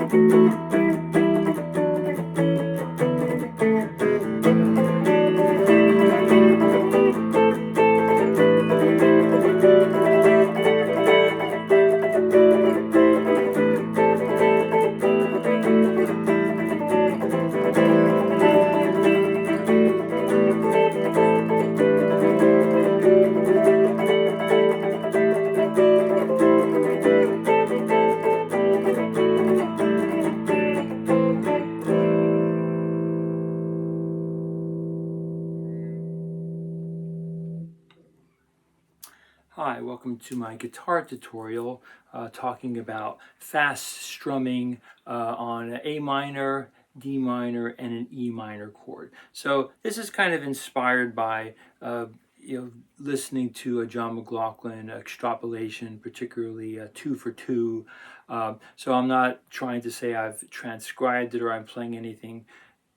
Hi, welcome to my guitar tutorial talking about fast strumming on an A minor, D minor, and an E minor chord. So this is kind of inspired by listening to John McLaughlin, Extrapolation, particularly 2 for 2. So I'm not trying to say I've transcribed it or I'm playing anything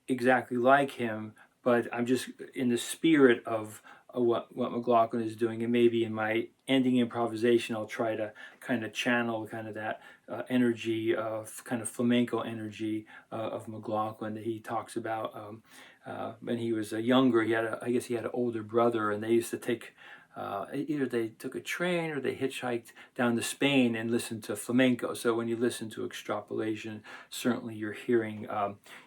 exactly like him, but I'm just in the spirit of what McLaughlin is doing, and maybe in my ending improvisation I'll try to kind of channel kind of that energy of kind of flamenco energy of McLaughlin that he talks about. When he was younger, I guess he had an older brother, and they used to take either they took a train or they hitchhiked down to Spain and listened to flamenco. So when you listen to Extrapolation, certainly you're hearing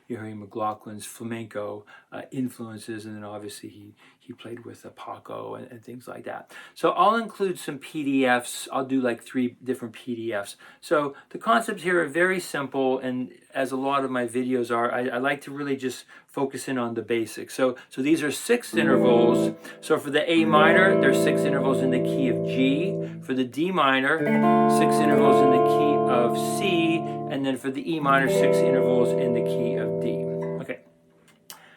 McLaughlin's flamenco influences, and then obviously he played with Paco and things like that. So I'll include some PDFs. I'll do like 3 different PDFs. So the concepts here are very simple, and as a lot of my videos are, I like to really just focus in on the basics. So these are 6 intervals. So for the A minor, there's 6 intervals in the key of G. For the D minor, 6 intervals in the key of C. And then for the E minor, 6 intervals in the key of D.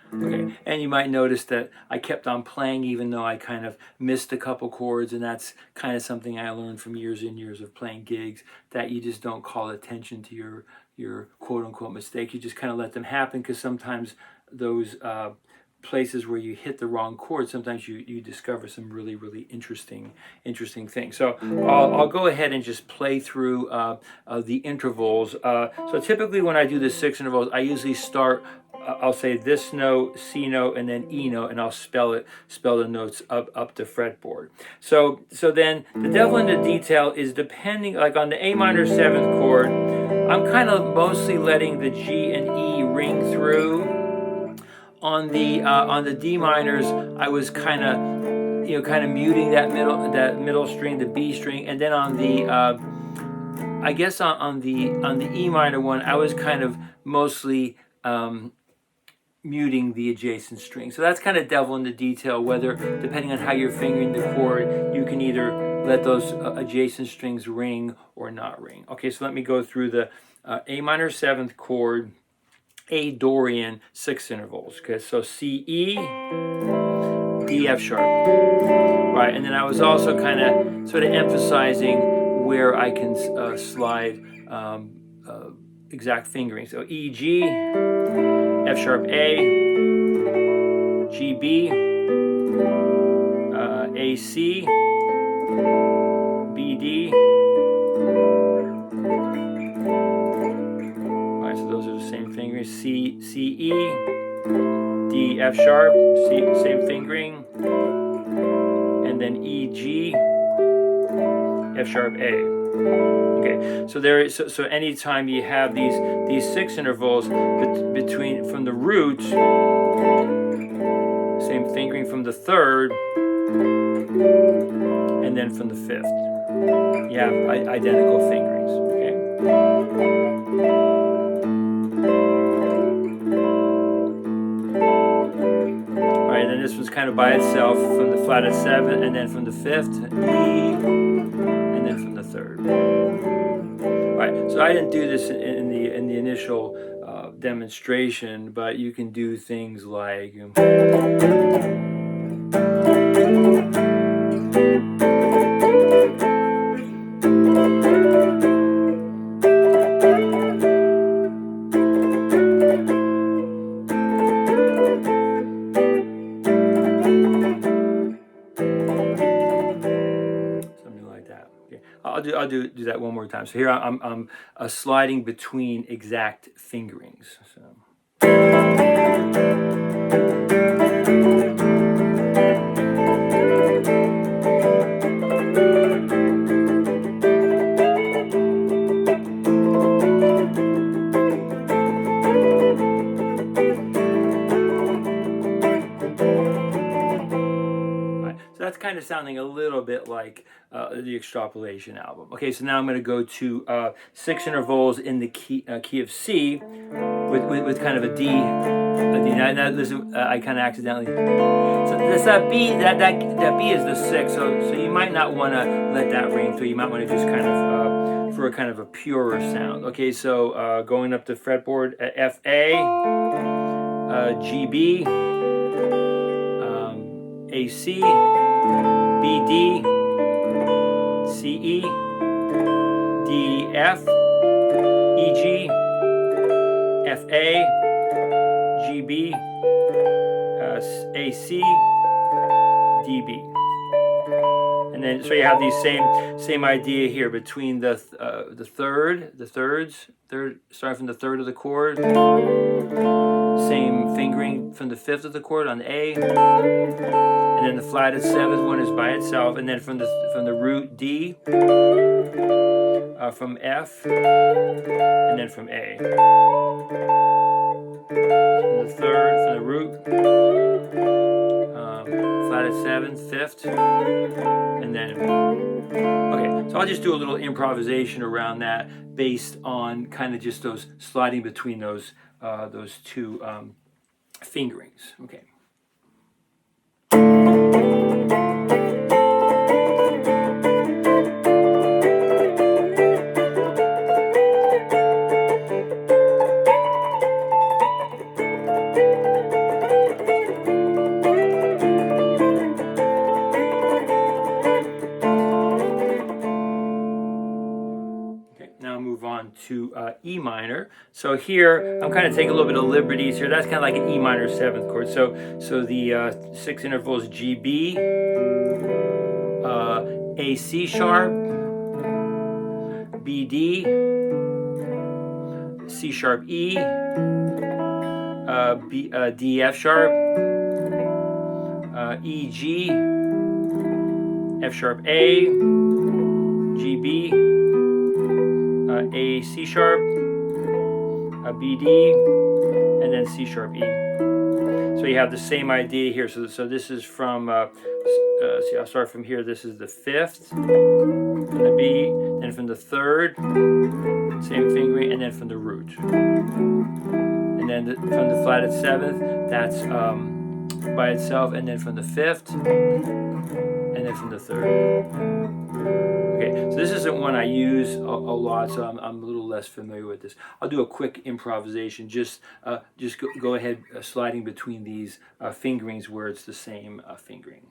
Okay, and you might notice that I kept on playing even though I kind of missed a couple chords, and that's kind of something I learned from years and years of playing gigs, that you just don't call attention to your quote-unquote mistake. You just kind of let them happen, because sometimes those places where you hit the wrong chord, sometimes you discover some really interesting things. So I'll go ahead and just play through the intervals. So typically when I do the 6 intervals, I usually start, I'll say this note, C note, and then E note, and I'll spell the notes up the fretboard. So then the devil in the detail is depending, like on the A minor 7th chord, I'm kind of mostly letting the G and E ring through. On the D minors, I was kind of muting that middle string, the B string, and then on the I guess on the E minor one, I was kind of mostly muting the adjacent string. So that's kind of devil in the detail, whether depending on how you're fingering the chord, you can either let those adjacent strings ring or not ring. Okay, so let me go through the A minor 7th chord, A Dorian, 6 intervals. Okay, so C, E, D, F sharp. Right, and then I was also kind of sort of emphasizing where I can slide exact fingering. So E, G, F sharp A, G, B, A, C, B, D. All right, so those are the same fingers. C, E, D, F sharp, C, same fingering, and then E, G, F sharp, A. Okay, so anytime you have these 6 intervals between from the root, same fingering from the 3rd, and then from the 5th, you have identical fingerings. Okay. All right, then this was kind of by itself from the flat of 7, and then from the 5th, E, and then from the 3rd. All right, so I didn't do this in the initial demonstration, but you can do things like I'll I'll do that one more time. So here I'm sliding between exact fingerings. So. So that's kind of sounding a little bit like the Extrapolation album. Okay, so now I'm going to go to 6 intervals in the key of C with kind of a D. Now listen, I kind of accidentally. So that's that B. That B is the 6. So you might not want to let that ring through. You might want to just kind of for a kind of a purer sound. Okay, so going up the fretboard, F A, G B, A C. B, D, C, E, D, F, E, G, F, A, G, B, A, C, D, B. And then, so you have these same idea here between the thirds, starting from the third of the chord, same fingering from the 5th of the chord on the A, and then the flatted 7th one is by itself, and then from the root D, from F, and then from A. From the 3rd, from the root, flatted 7th, 5th, and then. Okay, so I'll just do a little improvisation around that based on kind of just those sliding between those two fingerings. Okay. To E minor. So here I'm kind of taking a little bit of liberties here. That's kind of like an E minor 7th chord. So the 6 intervals G B, A C sharp, B D, C sharp E, D F sharp, E G, F sharp A, G B, A C sharp, a B D, and then C sharp E. So you have the same idea here. So this is from. See, I'll start from here. This is the 5th, from the B, then from the 3rd, same fingering, and then from the root, and then from the flatted 7th, that's by itself, and then from the 5th, and then from the 3rd. Okay, so this isn't one I use a lot, so I'm a little less familiar with this. I'll do a quick improvisation, just go ahead sliding between these fingerings where it's the same fingering.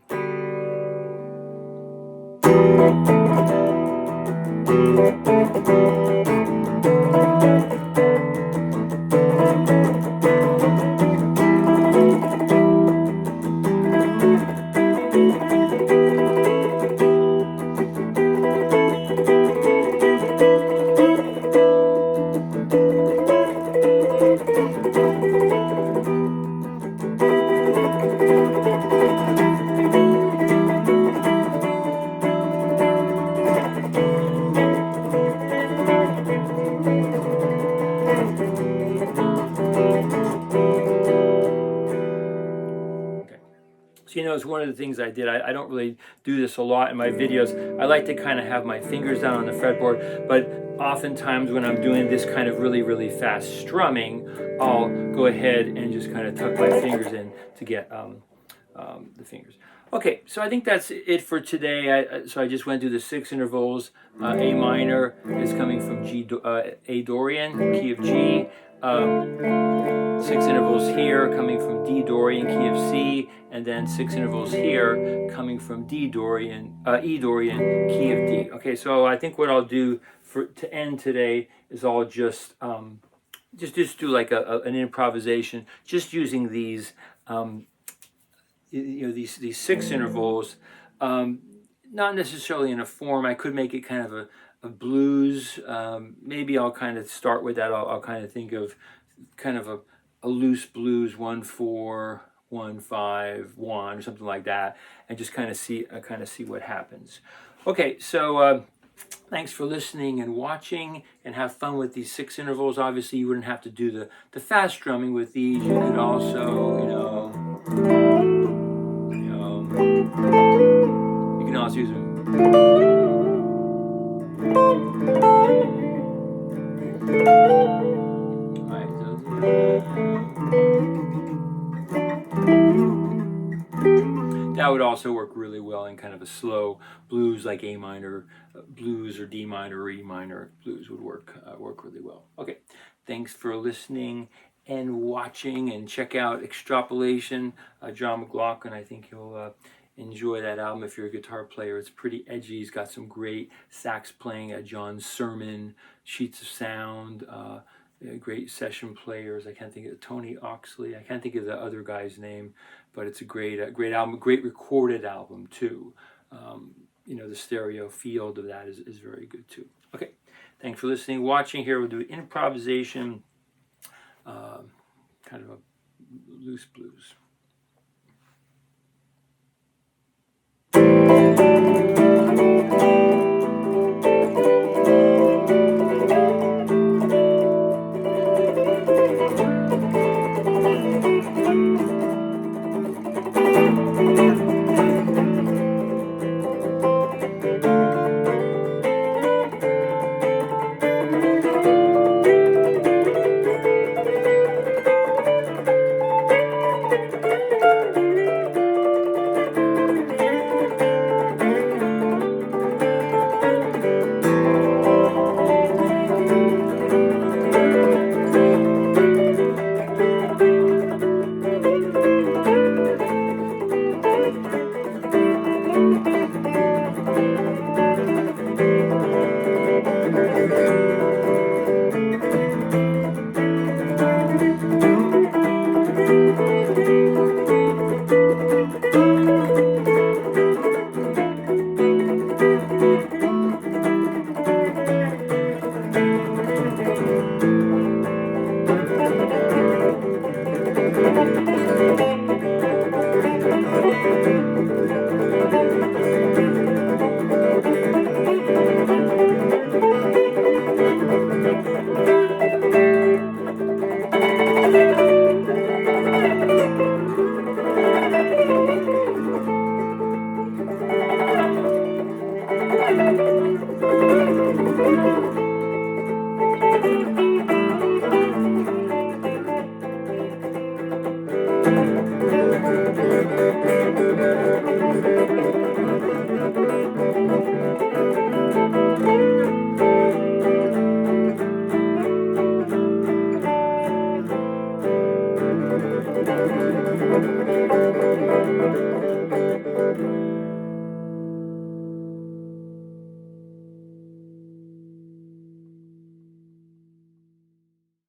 You know, it's one of the things I did. I don't really do this a lot in my videos. I like to kind of have my fingers down on the fretboard, but oftentimes when I'm doing this kind of really, really fast strumming, I'll go ahead and just kind of tuck my fingers in to get the fingers. Okay, so I think that's it for today. So I just went through the 6 intervals. A minor is coming from A Dorian, key of G. 6 intervals here coming from D Dorian, key of C, and then 6 intervals here coming from E Dorian, key of D. Okay, so I think what I'll do to end today is I'll just do like an improvisation, just using these these 6 intervals, not necessarily in a form. I could make it kind of a blues. Maybe I'll kind of start with that. I'll kind of think of kind of a loose blues, 1-4, 1-5, 1, or something like that, and just kind of see what happens. Okay, so thanks for listening and watching, and have fun with these 6 intervals. Obviously, you wouldn't have to do the fast strumming with these. You could also, you can also use them. That would also work really well in kind of a slow blues, like A minor blues or D minor or E minor blues would work really well. Okay, thanks for listening and watching, and check out Extrapolation, John McLaughlin. I think you'll enjoy that album if you're a guitar player. It's pretty edgy. He's got some great sax playing, John Sermon, Sheets of Sound, great session players. I can't think of Tony Oxley. I can't think of the other guy's name, but it's a great album, great recorded album too. The stereo field of that is very good too. Okay, thanks for listening, watching. Here we'll do improvisation, kind of a loose blues.